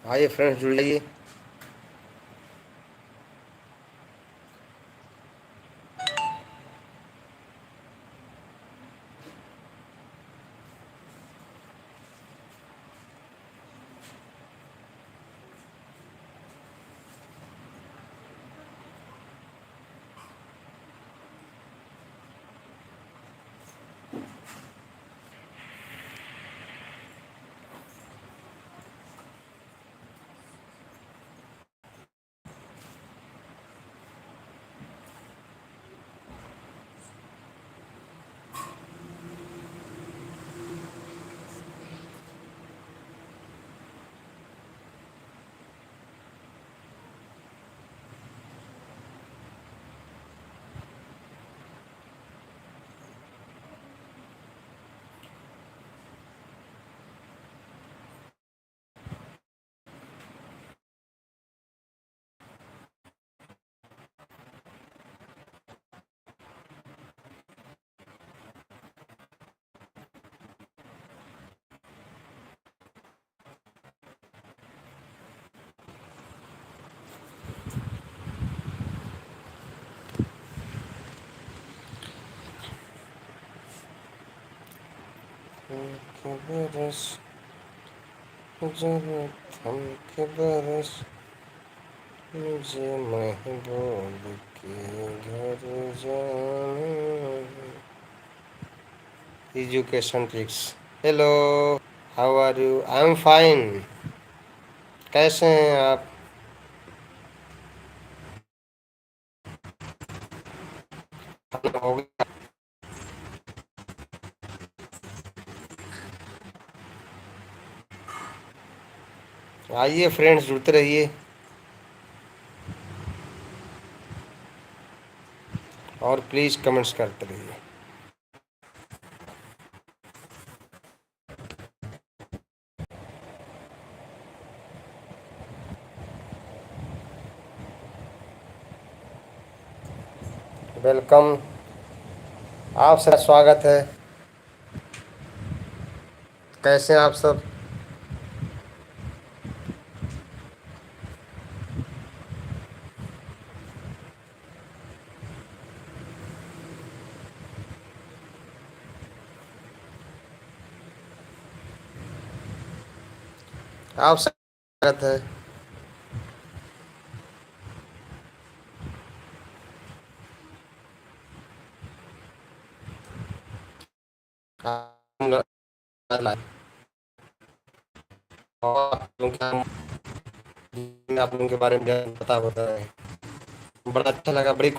आइए फ्रेंड्स, जुड़ जाइए। के बरस जरूरत हम के बरस मुझे महबूब के घर जाना। Education tricks. Hello, how are you? I am fine. कैसे हैं आप? खाना हो गया? आइए फ्रेंड्स, जुड़ते रहिए और प्लीज़ कमेंट्स करते रहिए। वेलकम, आप सबका स्वागत है। कैसे हैं आप सब? आप सब स्वागत है। हम और आप लोगों के बारे में पता होता है। बड़ा अच्छा लगा। बड़ी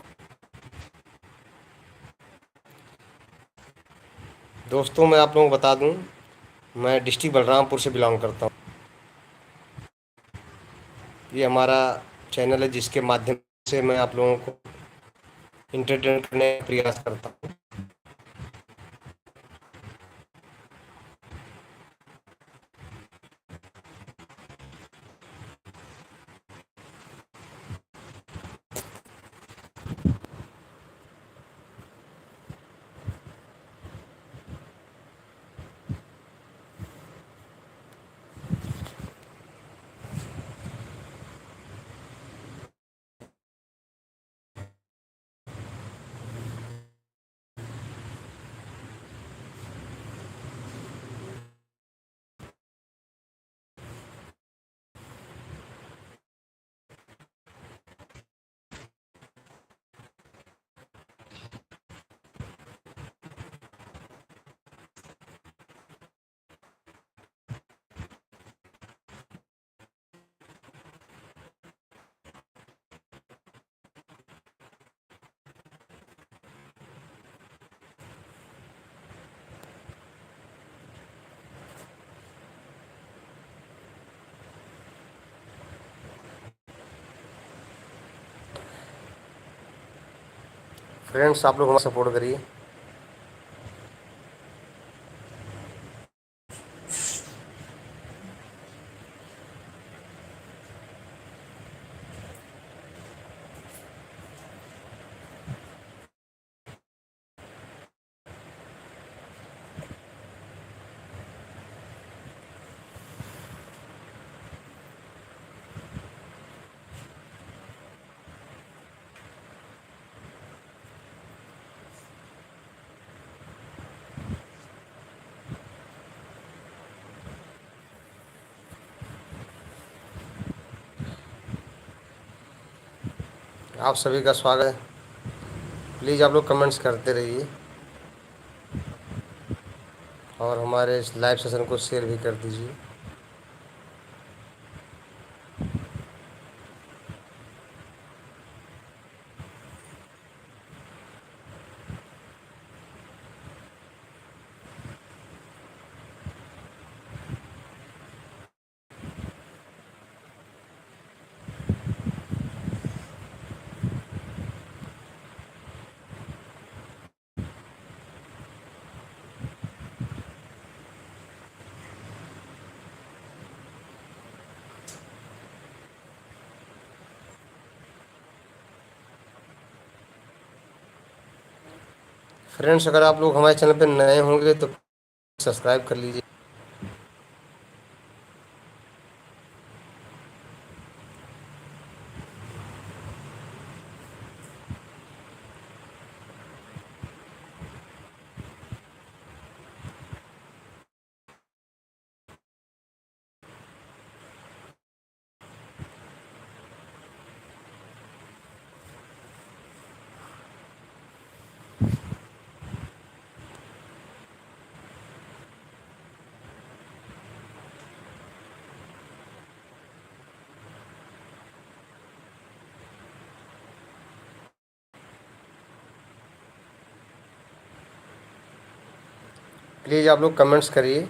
दोस्तों, मैं आप लोगों को बता दूं, मैं डिस्ट्रिक्ट बलरामपुर से बिलोंग करता हूं। ये हमारा चैनल है जिसके माध्यम से मैं आप लोगों को इंटरटेन करने का प्रयास करता हूं। फ्रेंड्स, आप लोग हमारा सपोर्ट करिए। आप सभी का स्वागत है। प्लीज़ आप लोग कमेंट्स करते रहिए और हमारे इस लाइव सेशन को शेयर भी कर दीजिए। फ्रेंड्स, अगर आप लोग हमारे चैनल पर नए होंगे तो सब्सक्राइब कर लीजिए। प्लीज़ आप लोग कमेंट्स करिए।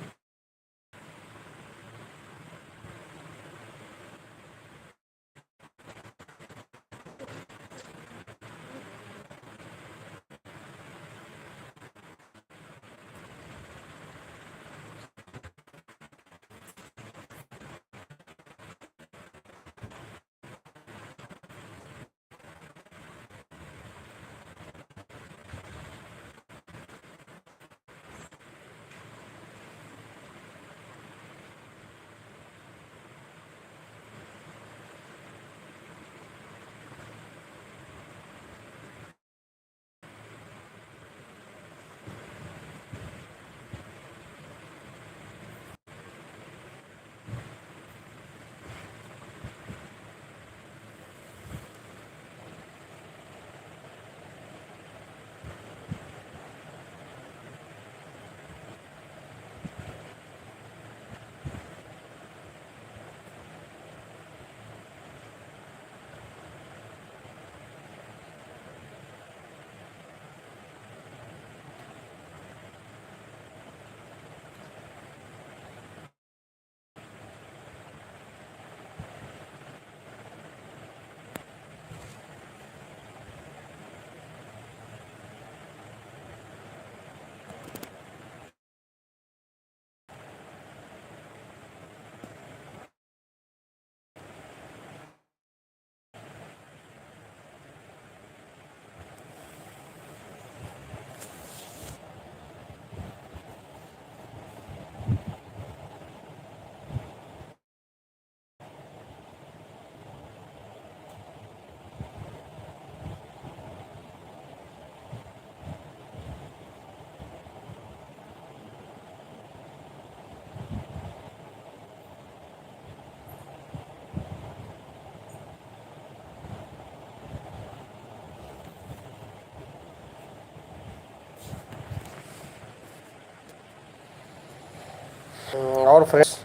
और फ्रेंड्स,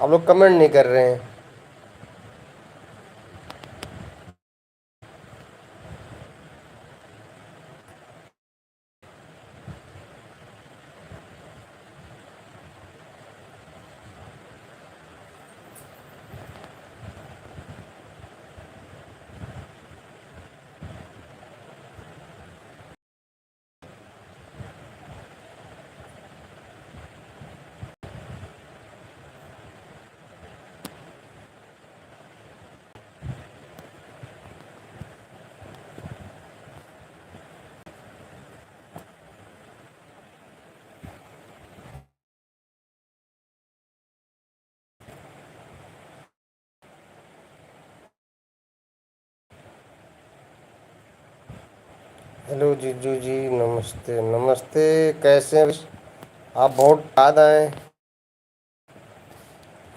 आप लोग कमेंट नहीं कर रहे हैं। हेलो जीजू जी, नमस्ते नमस्ते। कैसे हैं? आप बहुत याद आए।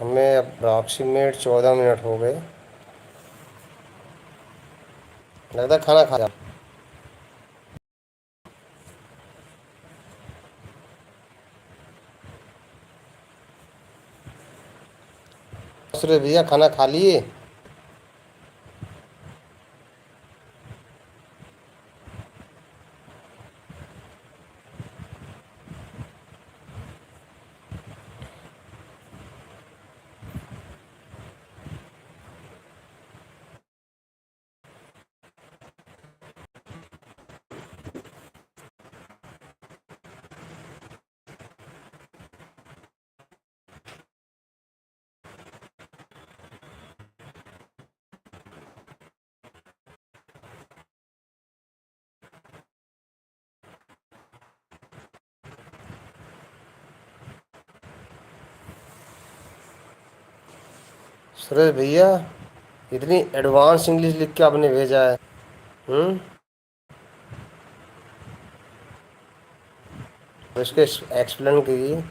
हमें अप्रॉक्सीमेट 14 मिनट हो गए। लगता है खाना खाया। दूसरे भैया खाना खा लिए? सुरेश भैया, इतनी एडवांस इंग्लिश लिख के आपने भेजा है। हम्म। तो इसके एक्सप्लेन कीजिए।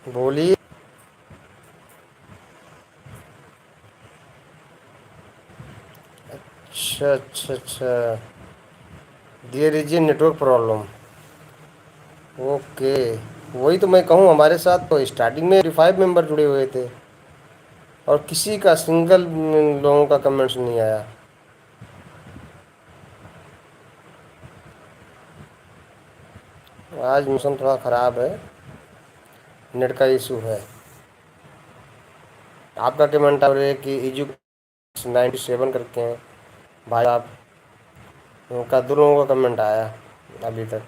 बोलिए। अच्छा अच्छा अच्छा। There is a network problem. Okay. वही तो मैं कहूँ, हमारे साथ तो स्टार्टिंग में 5 मेंबर जुड़े हुए थे और किसी का सिंगल लोगों का कमेंट्स नहीं आया। आज मौसम थोड़ा ख़राब है, नेट का इशू है। आपका कमेंट आ रहा है कि इजू 97 करके हैं भाई आप, उनका 2 लोगों का कमेंट आया अभी तक।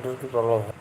नेटवर्क की प्रॉब्लम है।